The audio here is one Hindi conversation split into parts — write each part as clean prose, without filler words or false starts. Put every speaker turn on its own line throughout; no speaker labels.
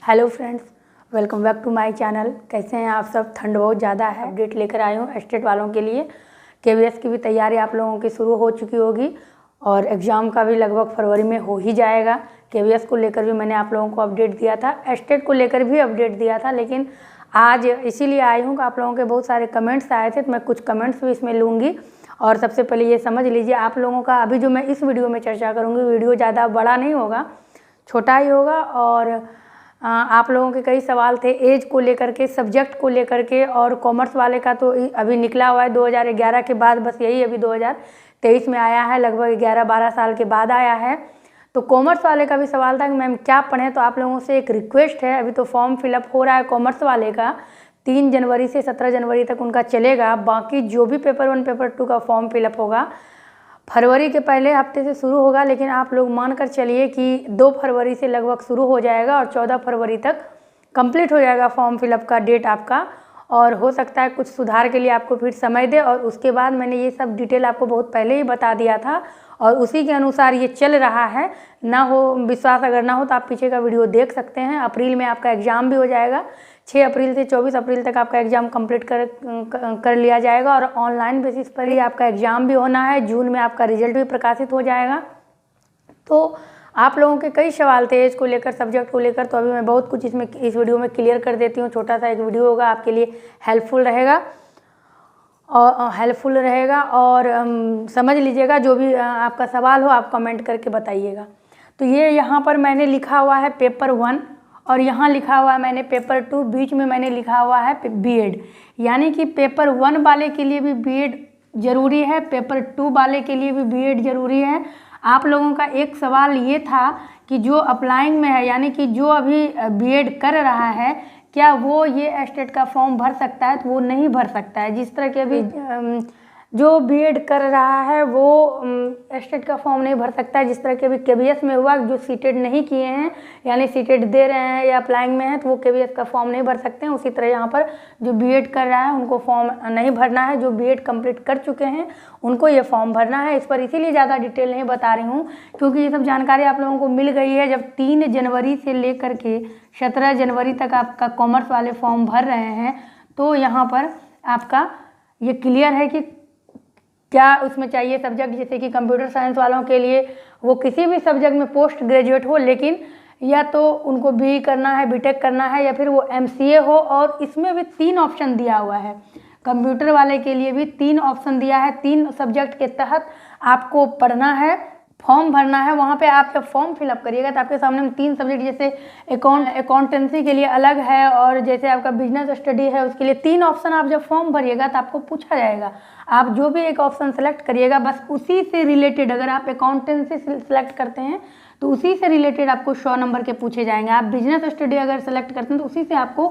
Hello friends, welcome back to my channel. कैसे हैं आप सब? ठंड बहुत ज़्यादा है। अपडेट लेकर आई हूँ एस्टेट वालों के लिए। केवीएस की भी तैयारी आप लोगों की शुरू हो चुकी होगी और एग्ज़ाम का भी लगभग फरवरी में हो ही जाएगा। केवीएस को लेकर भी मैंने आप लोगों को अपडेट दिया था, एस्टेट को लेकर भी अपडेट दिया था, लेकिन आज इसीलिए आई हूँ कि आप लोगों के बहुत सारे कमेंट्स आए थे, तो मैं कुछ कमेंट्स भी इसमें लूँगी। और सबसे पहले ये समझ लीजिए, आप लोगों का अभी जो मैं इस वीडियो में चर्चा करूँगी, वीडियो ज़्यादा बड़ा नहीं होगा, छोटा ही होगा। और आप लोगों के कई सवाल थे एज को लेकर के, सब्जेक्ट को लेकर के, और कॉमर्स वाले का तो अभी निकला हुआ है 2011 के बाद, बस यही अभी 2023 में आया है, लगभग 11-12 साल के बाद आया है। तो कॉमर्स वाले का भी सवाल था कि मैम क्या पढ़ें। तो आप लोगों से एक रिक्वेस्ट है, अभी तो फॉर्म फिलअप हो रहा है कॉमर्स वाले का, 3 जनवरी से 17 जनवरी तक उनका चलेगा। बाकी जो भी पेपर 1 पेपर 2 का फॉर्म फिलअप होगा फरवरी के पहले हफ्ते से शुरू होगा, लेकिन आप लोग मानकर चलिए कि 2 फरवरी से लगभग शुरू हो जाएगा और 14 फरवरी तक कंप्लीट हो जाएगा फॉर्म फिलअप का डेट आपका। और हो सकता है कुछ सुधार के लिए आपको फिर समय दे, और उसके बाद मैंने ये सब डिटेल आपको बहुत पहले ही बता दिया था और उसी के अनुसार ये चल रहा है। ना हो विश्वास अगर ना हो तो आप पीछे का वीडियो देख सकते हैं। अप्रैल में आपका एग्ज़ाम भी हो जाएगा, 6 अप्रैल से 24 अप्रैल तक आपका एग्ज़ाम कंप्लीट कर लिया जाएगा और ऑनलाइन बेसिस पर ही आपका एग्ज़ाम भी होना है। जून में आपका रिजल्ट भी प्रकाशित हो जाएगा। तो आप लोगों के कई सवाल थे एज को लेकर, सब्जेक्ट को लेकर, तो अभी मैं बहुत कुछ इसमें इस वीडियो में क्लियर कर देती हूँ। छोटा सा एक वीडियो होगा, आपके लिए हेल्पफुल रहेगा और समझ लीजिएगा। जो भी आपका सवाल हो आप कमेंट करके बताइएगा। तो ये यहाँ पर मैंने लिखा हुआ है पेपर 1 और यहाँ लिखा हुआ है मैंने पेपर 2, बीच में मैंने लिखा हुआ है बीएड। यानी कि पेपर 1 वाले के लिए भी बीएड ज़रूरी है, पेपर 2 वाले के लिए भी बीएड ज़रूरी है। आप लोगों का एक सवाल ये था कि जो अप्लाइंग में है, यानी कि जो अभी बीएड कर रहा है, क्या वो ये एस्टेट का फॉर्म भर सकता है? तो वो नहीं भर सकता है। जिस तरह के अभी जो बीएड कर रहा है वो एस्टेट का फॉर्म नहीं भर सकता है। जिस तरह के अभी केवीएस में हुआ, जो सीटेड नहीं किए हैं यानी सीटेड दे रहे हैं या अप्लाइंग में है, तो वो केवीएस का फॉर्म नहीं भर सकते हैं। उसी तरह यहाँ पर जो बीएड कर रहा है उनको फॉर्म नहीं भरना है। जो बीएड कंप्लीट कर चुके हैं उनको ये फॉर्म भरना है। इस पर इसीलिए ज़्यादा डिटेल नहीं बता रही हूँ, क्योंकि ये सब जानकारी आप लोगों को मिल गई है। जब 3 जनवरी से लेकर के 17 जनवरी तक आपका कॉमर्स वाले फॉर्म भर रहे हैं, तो यहाँ पर आपका ये क्लियर है कि क्या उसमें चाहिए सब्जेक्ट। जैसे कि कंप्यूटर साइंस वालों के लिए वो किसी भी सब्जेक्ट में पोस्ट ग्रेजुएट हो, लेकिन या तो उनको बीई करना है, बीटेक करना है, या फिर वो एमसीए हो। और इसमें भी 3 ऑप्शन दिया हुआ है। कंप्यूटर वाले के लिए भी 3 ऑप्शन दिया है। 3 सब्जेक्ट के तहत आपको पढ़ना है, फॉर्म भरना है। वहाँ पे आप जब फॉर्म फिलअप करिएगा तो आपके सामने 3 सब्जेक्ट, जैसे अकाउंटेंसी के लिए अलग है, और जैसे आपका बिजनेस स्टडी है उसके लिए 3 ऑप्शन। आप जब फॉर्म भरिएगा तो आपको पूछा जाएगा, आप जो भी एक ऑप्शन सेलेक्ट करिएगा बस उसी से रिलेटेड, अगर आप अकाउंटेंसी सेलेक्ट करते हैं तो उसी से रिलेटेड आपको 100 नंबर के पूछे जाएंगे। आप बिजनेस स्टडी अगर सेलेक्ट करते हैं तो उसी से आपको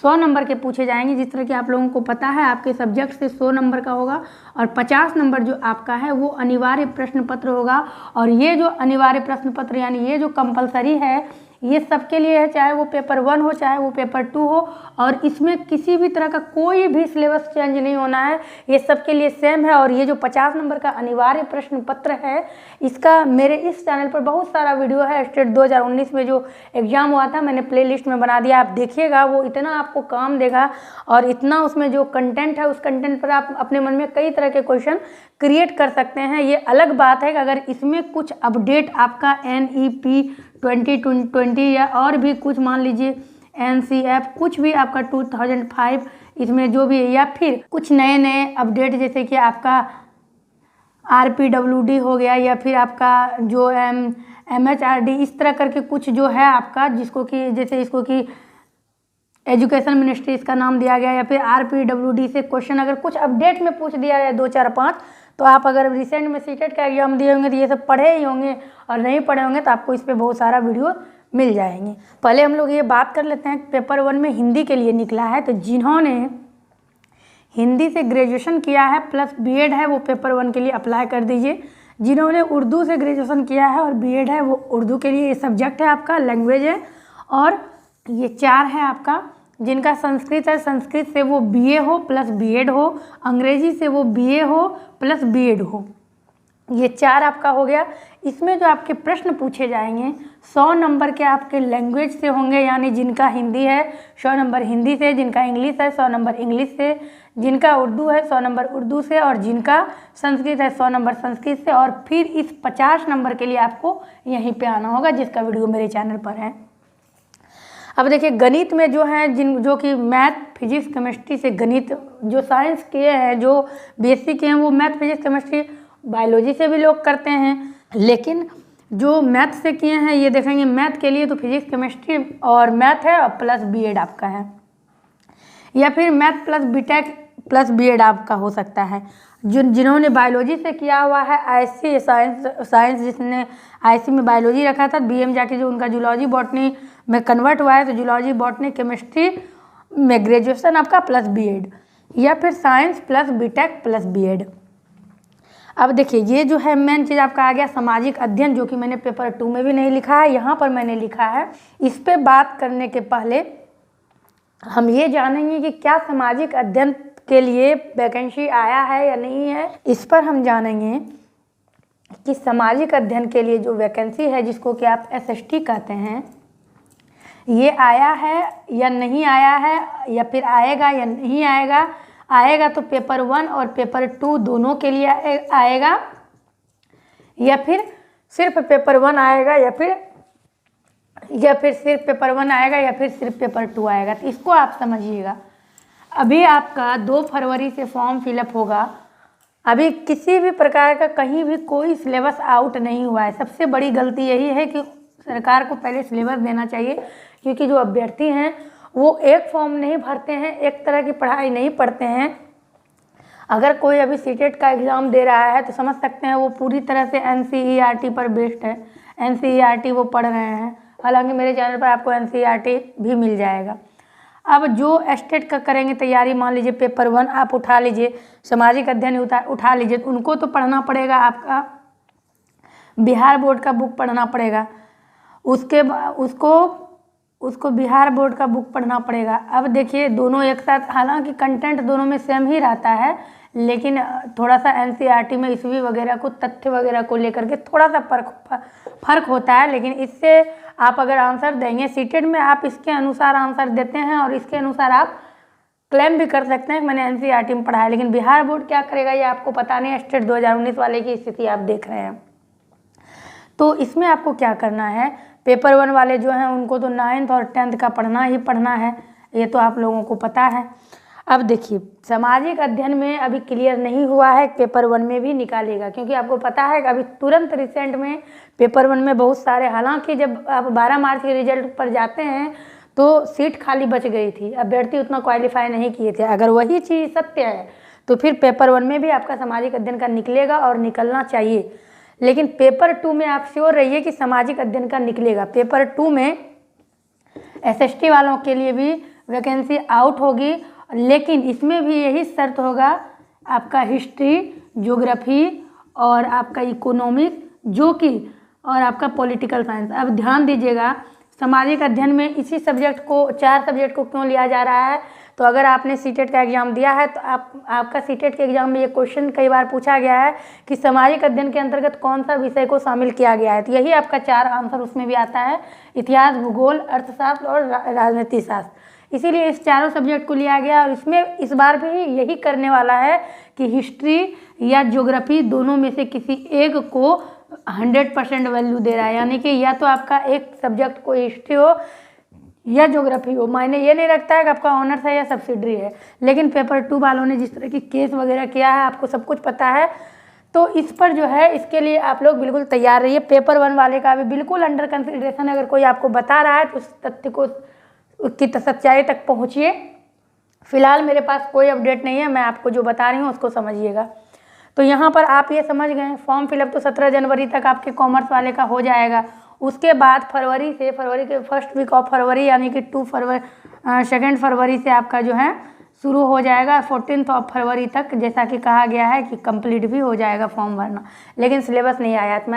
100 नंबर के पूछे जाएंगे। जिस तरह कि आप लोगों को पता है आपके सब्जेक्ट से 100 नंबर का होगा और 50 नंबर जो आपका है वो अनिवार्य प्रश्न पत्र होगा। और ये जो अनिवार्य प्रश्न पत्र यानी ये जो कंपलसरी है, ये सबके लिए है, चाहे वो पेपर 1 हो चाहे वो पेपर 2 हो। और इसमें किसी भी तरह का कोई भी सिलेबस चेंज नहीं होना है, ये सबके लिए सेम है। और ये जो 50 नंबर का अनिवार्य प्रश्न पत्र है, इसका मेरे इस चैनल पर बहुत सारा वीडियो है। स्टेट 2019 में जो एग्ज़ाम हुआ था मैंने प्लेलिस्ट में बना दिया, आप देखिएगा। वो इतना आपको काम देगा और इतना उसमें जो कंटेंट है उस कंटेंट पर आप अपने मन में कई तरह के क्वेश्चन क्रिएट कर सकते हैं। ये अलग बात है कि अगर इसमें कुछ अपडेट आपका NEP 2020 या और भी कुछ, मान लीजिए NCF, कुछ भी आपका 2005 इसमें जो भी है, या फिर कुछ नए अपडेट जैसे कि आपका RPWD हो गया, या फिर आपका जो MHRD, इस तरह करके कुछ जो है आपका, जिसको कि जैसे इसको कि एजुकेशन मिनिस्ट्री इसका नाम दिया गया, या फिर RPWD से क्वेश्चन अगर कुछ अपडेट में पूछ दिया है 2, 4, 5, तो आप अगर रिसेंट में सीटेट का एग्जाम दिए होंगे तो ये सब पढ़े ही होंगे, और नहीं पढ़े होंगे तो आपको इस पर बहुत सारा वीडियो मिल जाएंगे। पहले हम लोग ये बात कर लेते हैं पेपर 1 में हिंदी के लिए निकला है। तो जिन्होंने हिंदी से ग्रेजुएशन किया है प्लस बीएड है वो पेपर 1 के लिए अप्लाई कर दीजिए। जिन्होंने उर्दू से ग्रेजुएशन किया है और बीएड है वो उर्दू के लिए, ये सब्जेक्ट है आपका, लैंग्वेज है। और ये 4 है आपका। जिनका संस्कृत है, संस्कृत से वो बीए हो प्लस बीएड हो, अंग्रेजी से वो बीए हो प्लस बीएड हो। ये 4 आपका हो गया। इसमें जो आपके प्रश्न पूछे जाएंगे 100 नंबर के आपके लैंग्वेज से होंगे, यानी जिनका हिंदी है 100 नंबर हिंदी से, जिनका इंग्लिश है 100 नंबर इंग्लिश से, जिनका उर्दू है 100 नंबर उर्दू से, और जिनका संस्कृत है 100 नंबर संस्कृत से। और फिर इस 50 नंबर के लिए आपको यहीं पे आना होगा, जिसका वीडियो मेरे चैनल पर है। अब देखिए गणित में जो है जो कि मैथ फिजिक्स केमिस्ट्री से गणित जो साइंस किए हैं, जो बीएससी किए हैं, वो मैथ फिजिक्स केमिस्ट्री बायोलॉजी से भी लोग करते हैं, लेकिन जो मैथ से किए हैं ये देखेंगे मैथ के लिए तो फिजिक्स केमिस्ट्री और मैथ है और प्लस बीएड आपका है, या फिर math plus BTech plus BEd आपका हो सकता है। जिन्होंने बायोलॉजी से किया हुआ है आईसी साइंस जिसने आईसी में बायोलॉजी रखा था, बीएम जाके जो उनका जूलॉजी बॉटनी में कन्वर्ट हुआ है तो जूलॉजी बॉटनी केमिस्ट्री में ग्रेजुएशन आपका प्लस बीएड, या फिर science plus BTech plus BEd. अब देखिए ये जो है मेन चीज़ आपका आ गया सामाजिक अध्ययन, जो कि मैंने पेपर 2 में भी नहीं लिखा है, यहाँ पर मैंने लिखा है। इस पे बात करने के पहले हम ये जानेंगे कि क्या सामाजिक अध्ययन के लिए वैकेंसी आया है या नहीं है। इस पर हम जानेंगे कि सामाजिक अध्ययन के लिए जो वैकेंसी है, जिसको कि आप एसएसटी कहते हैं, ये आया है या नहीं आया है, या फिर आएगा या नहीं आएगा। आएगा तो पेपर 1 और पेपर 2 दोनों के लिए आएगा, या फिर सिर्फ पेपर 1 आएगा, या फिर सिर्फ पेपर 1 आएगा, या फिर सिर्फ पेपर 2 आएगा। तो इसको आप समझिएगा। अभी आपका 2 फरवरी से फॉर्म फिलअप होगा। अभी किसी भी प्रकार का कहीं भी कोई सिलेबस आउट नहीं हुआ है। सबसे बड़ी गलती यही है कि सरकार को पहले सिलेबस देना चाहिए, क्योंकि जो अभ्यर्थी हैं वो एक फॉर्म नहीं भरते हैं, एक तरह की पढ़ाई नहीं पढ़ते हैं। अगर कोई अभी सीटेट का एग्ज़ाम दे रहा है तो समझ सकते हैं वो पूरी तरह से एनसीईआरटी पर बेस्ड है, एनसीईआरटी वो पढ़ रहे हैं। हालांकि मेरे चैनल पर आपको एनसीईआरटी भी मिल जाएगा। अब जो स्टेट का करेंगे तैयारी, मान लीजिए पेपर 1 आप उठा लीजिए, सामाजिक अध्ययन उठा लीजिए, तो उनको तो पढ़ना पड़ेगा, आपका बिहार बोर्ड का बुक पढ़ना पड़ेगा, उसको बिहार बोर्ड का बुक पढ़ना पड़ेगा। अब देखिए दोनों एक साथ, हालांकि कंटेंट दोनों में सेम ही रहता है, लेकिन थोड़ा सा एनसीईआरटी में ईस्वी वगैरह को, तथ्य वगैरह को लेकर के थोड़ा सा फर्क होता है। लेकिन इससे आप अगर आंसर देंगे सीटेट में, आप इसके अनुसार आंसर देते हैं और इसके अनुसार आप क्लेम भी कर सकते हैं कि मैंने एनसीईआरटी में पढ़ा है। लेकिन बिहार बोर्ड क्या करेगा ये आपको पता नहीं है। स्टेट 2019 वाले की स्थिति आप देख रहे हैं। तो इसमें आपको क्या करना है, पेपर 1 वाले जो हैं उनको तो 9th और 10th का पढ़ना ही पढ़ना है, ये तो आप लोगों को पता है। अब देखिए सामाजिक अध्ययन में अभी क्लियर नहीं हुआ है, पेपर 1 में भी निकालेगा, क्योंकि आपको पता है कि अभी तुरंत रिसेंट में पेपर 1 में बहुत सारे, हालांकि जब आप 12 मार्च के रिजल्ट पर जाते हैं तो सीट खाली बच गई थी, अभ्यर्थी उतना क्वालिफाई नहीं किए थे। अगर वही चीज़ सत्य है तो फिर पेपर 1 में भी आपका सामाजिक अध्ययन का निकलेगा और निकलना चाहिए। लेकिन पेपर 2 में आप श्योर रहिए कि सामाजिक अध्ययन का निकलेगा। पेपर 2 में एसएसटी वालों के लिए भी वैकेंसी आउट होगी, लेकिन इसमें भी यही शर्त होगा, आपका हिस्ट्री, ज्योग्राफी और आपका इकोनॉमिक्स और आपका पॉलिटिकल साइंस। अब ध्यान दीजिएगा, सामाजिक अध्ययन में इसी सब्जेक्ट को, 4 सब्जेक्ट को क्यों लिया जा रहा है। तो अगर आपने सीटेट का एग्ज़ाम दिया है तो आपका सीटेट के एग्ज़ाम में ये क्वेश्चन कई बार पूछा गया है कि सामाजिक अध्ययन के अंतर्गत कौन सा विषय को शामिल किया गया है। तो यही आपका 4 आंसर उसमें भी आता है, इतिहास, भूगोल, अर्थशास्त्र और राजनीति शास्त्र। इसीलिए इस चारों सब्जेक्ट को लिया गया। और इसमें इस बार भी यही करने वाला है कि हिस्ट्री या ज्योग्राफी दोनों में से किसी एक को 100% वैल्यू दे रहा है, यानी कि या तो आपका एक सब्जेक्ट को हिस्ट्री हो या ज्योग्राफी हो। मायने ये नहीं रखता है कि आपका ऑनर्स है या सब्सिडरी है। लेकिन पेपर 2 वालों ने जिस तरह की केस वगैरह किया है, आपको सब कुछ पता है, तो इस पर जो है इसके लिए आप लोग बिल्कुल तैयार रहिए। पेपर 1 वाले का भी बिल्कुल अंडर कंसिडरेशन, अगर कोई आपको बता रहा है तो उस तथ्य को, उसकी सच्चाई तक पहुँचिए। फिलहाल मेरे पास कोई अपडेट नहीं है, मैं आपको जो बता रही हूँ उसको समझिएगा। तो यहाँ पर आप ये समझ गए, फॉर्म फिलअप तो 17 जनवरी तक आपके कॉमर्स वाले का हो जाएगा। उसके बाद फरवरी के फर्स्ट वीक ऑफ फरवरी, यानी कि 2 फरवरी 2 फरवरी से आपका जो है शुरू हो जाएगा 14 फरवरी तक, जैसा कि कहा गया है कि कंप्लीट भी हो जाएगा फॉर्म भरना, लेकिन सिलेबस नहीं आया। तो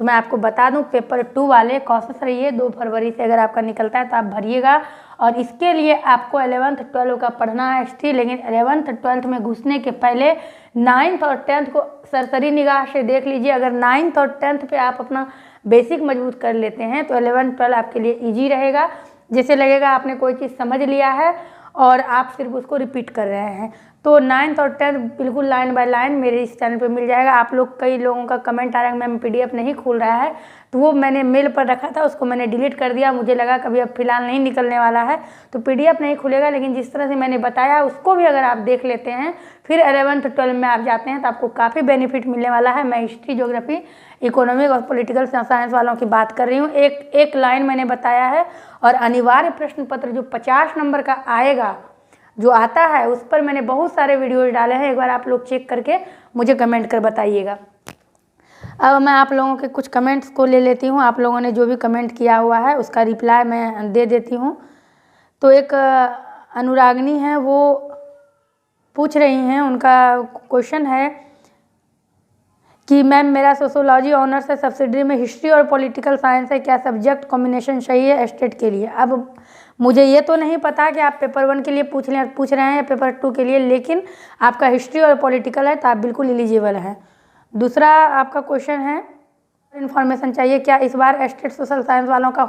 मैं आपको बता दूं, पेपर 2 वाले कॉशस रहिए, 2 फरवरी से अगर आपका निकलता है तो आप भरिएगा। और इसके लिए आपको 11th 12 का पढ़ना है हिस्ट्री, लेकिन 11th 12th में घुसने के पहले 9th और 10th को सरसरी निगाह से देख लीजिए। अगर 9th और 10th पे आप अपना बेसिक मजबूत कर लेते हैं तो 11th 12 आपके लिए ईजी रहेगा। जैसे लगेगा आपने कोई चीज़ समझ लिया है और आप सिर्फ उसको रिपीट कर रहे हैं। तो 9th और 10th बिल्कुल लाइन बाय लाइन मेरे इस चैनल पे मिल जाएगा। आप लोग, कई लोगों का कमेंट आ रहा है मैम PDF नहीं खुल रहा है, तो वो मैंने मेल पर रखा था, उसको मैंने डिलीट कर दिया। मुझे लगा कभी अब फिलहाल नहीं निकलने वाला है तो PDF नहीं खुलेगा, लेकिन जिस तरह से मैंने बताया उसको भी अगर आप देख लेते हैं, फिर 11th 12 में आप जाते हैं तो आपको काफ़ी बेनिफिट मिलने वाला है। मैं हिस्ट्री, ज्योग्राफी, इकोनॉमिक और पॉलिटिकल साइंस वालों की बात कर रही हूँ। एक लाइन मैंने बताया है। और अनिवार्य प्रश्न पत्र जो 50 नंबर का आएगा, जो आता है, उस पर मैंने बहुत सारे वीडियोज डाले हैं, एक बार आप लोग चेक करके मुझे कमेंट कर बताइएगा। अब मैं आप लोगों के कुछ कमेंट्स को ले लेती हूँ। आप लोगों ने जो भी कमेंट किया हुआ है उसका रिप्लाई मैं दे देती हूँ। तो एक अनुरागनी है, वो पूछ रही हैं, उनका क्वेश्चन है कि मैम मेरा सोशोलॉजी ऑनर्स है, सब्सिडरी में हिस्ट्री और पॉलिटिकल साइंस है, क्या सब्जेक्ट कॉम्बिनेशन सही है स्टेट के लिए? अब मुझे ये तो नहीं पता कि आप पेपर 1 के लिए पूछ रहे हैं या पेपर 2 के लिए, लेकिन आपका हिस्ट्री और पॉलिटिकल है तो आप बिल्कुल एलिजिबल हैं। दूसरा आपका क्वेश्चन है, इन्फॉर्मेशन चाहिए, क्या इस बार स्टेट सोशल साइंस वालों का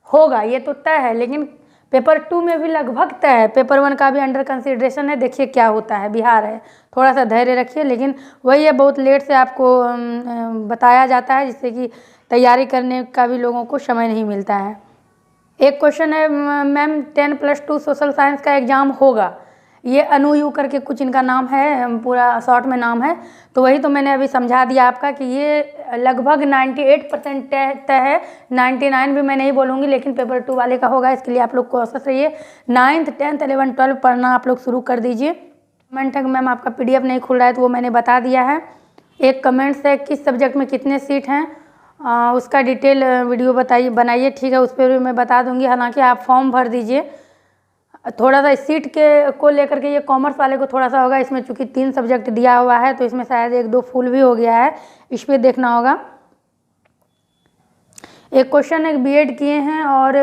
होगा ये तो तय है, लेकिन पेपर 2 में भी लगभग तय है। पेपर 1 का भी अंडर कंसिडरेशन है, देखिए क्या होता है। बिहार है, थोड़ा सा धैर्य रखिए, लेकिन वही है, बहुत लेट से आपको बताया जाता है, जिससे कि तैयारी करने का भी लोगों को समय नहीं मिलता है। एक क्वेश्चन है मैम 10+2 सोशल साइंस का एग्ज़ाम होगा, ये अनु करके कुछ इनका नाम है, पूरा शॉर्ट में नाम है। तो वही तो मैंने अभी समझा दिया आपका कि ये लगभग 98% तय है। 99 भी मैं नहीं बोलूँगी, लेकिन पेपर 2 वाले का होगा। इसके लिए आप लोग कोशिश रहिए, 9th 10th 11th 12 पढ़ना आप लोग शुरू कर दीजिए। कमेंट है कि मैम आपका PDF नहीं खुल रहा है, तो वो मैंने बता दिया है। एक कमेंट्स है किस सब्जेक्ट में कितने सीट हैं, उसका डिटेल वीडियो बनाइए, ठीक है, उस पर भी मैं बता दूंगी। हालांकि आप फॉर्म भर दीजिए। थोड़ा सा इस सीट को लेकर के ये कॉमर्स वाले को थोड़ा सा होगा, इसमें चूंकि 3 सब्जेक्ट दिया हुआ है तो इसमें शायद 1-2 फुल भी हो गया है, इस पर देखना होगा। एक क्वेश्चन है BEd किए हैं और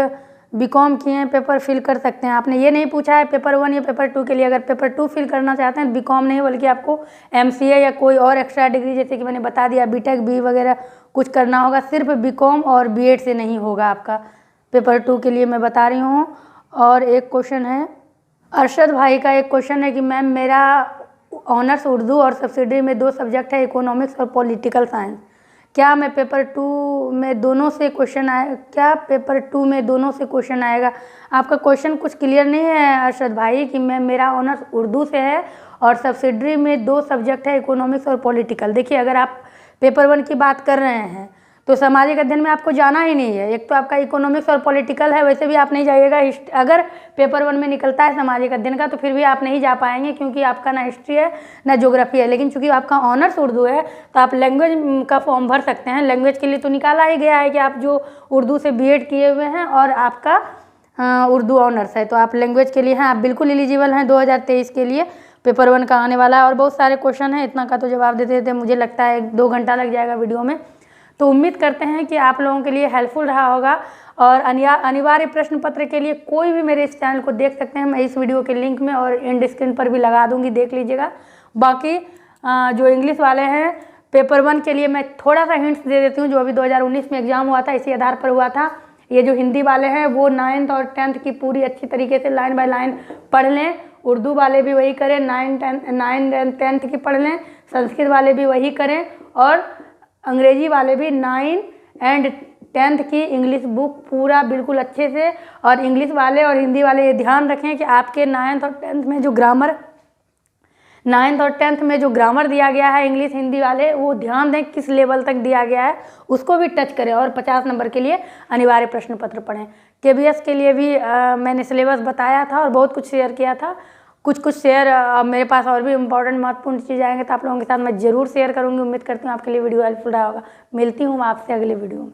BCom किए हैं, पेपर फिल कर सकते हैं? आपने ये नहीं पूछा है पेपर 1 या पेपर 2 के लिए। अगर पेपर 2 फिल करना चाहते हैं BCom नहीं, बल्कि आपको MCA या कोई और एक्स्ट्रा डिग्री, जैसे कि मैंने बता दिया BTech B वगैरह कुछ करना होगा। सिर्फ BCom और BEd से नहीं होगा आपका पेपर 2 के लिए, मैं बता रही हूँ। और एक क्वेश्चन है अरशद भाई का, एक क्वेश्चन है कि मैम मेरा ऑनर्स उर्दू और सब्सिडरी में 2 सब्जेक्ट है, इकोनॉमिक्स और पॉलिटिकल साइंस, क्या मैं पेपर 2 में दोनों से क्वेश्चन आएगा? आपका क्वेश्चन कुछ क्लियर नहीं है अरशद भाई, कि मैं मेरा ऑनर्स उर्दू से है और सब्सिडरी में 2 सब्जेक्ट है, इकोनॉमिक्स और पॉलिटिकल। देखिए, अगर आप पेपर 1 की बात कर रहे हैं तो सामाजिक अध्ययन में आपको जाना ही नहीं है। एक तो आपका इकोनॉमिक्स और पॉलिटिकल है, वैसे भी आप नहीं जाइएगा। अगर पेपर 1 में निकलता है सामाजिक अध्ययन का तो फिर भी आप नहीं जा पाएंगे, क्योंकि आपका ना हिस्ट्री है ना ज्योग्राफी है। लेकिन चूंकि आपका ऑनर्स उर्दू है तो आप लैंग्वेज का फॉर्म भर सकते हैं। लैंग्वेज के लिए तो निकाला ही गया है कि आप जो उर्दू से BEd किए हुए हैं और आपका उर्दू ऑनर्स है, तो आप लैंग्वेज के लिए हैं, आप बिल्कुल एलिजिबल हैं 2023 के लिए। पेपर 1 का आने वाला है और बहुत सारे क्वेश्चन हैं, इतना का तो जवाब देते देते मुझे लगता है 1-2 घंटा लग जाएगा वीडियो में। तो उम्मीद करते हैं कि आप लोगों के लिए हेल्पफुल रहा होगा। और अनिवार्य प्रश्न पत्र के लिए कोई भी मेरे इस चैनल को देख सकते हैं, मैं इस वीडियो के लिंक में और एंड स्क्रीन पर भी लगा दूंगी, देख लीजिएगा। बाकी जो इंग्लिश वाले हैं पेपर 1 के लिए मैं थोड़ा सा हिंट्स दे देती हूँ। जो अभी 2019 में एग्जाम हुआ था, इसी आधार पर हुआ था। ये जो हिंदी वाले हैं वो 9th और 10th की पूरी अच्छी तरीके से लाइन बाय लाइन पढ़ लें। उर्दू वाले भी वही करें, 9 10th की पढ़ लें। संस्कृत वाले भी वही करें और अंग्रेजी वाले भी 9 and 10th की इंग्लिश बुक पूरा बिल्कुल अच्छे से। और इंग्लिश वाले और हिंदी वाले ये ध्यान रखें कि आपके 9th और 10th में जो ग्रामर दिया गया है, इंग्लिश हिंदी वाले वो ध्यान दें किस लेवल तक दिया गया है, उसको भी टच करें। और 50 नंबर के लिए अनिवार्य प्रश्न पत्र पढ़ें। KBS के लिए भी मैंने सिलेबस बताया था और बहुत कुछ शेयर किया था। कुछ शेयर मेरे पास और भी इम्पोर्टेंट महत्वपूर्ण चीज़ आएंगे तो आप लोगों के साथ मैं ज़रूर शेयर करूँगी। उम्मीद करती हूँ आपके लिए वीडियो हेल्पफुल रहा होगा। मिलती हूँ आपसे अगले वीडियो में।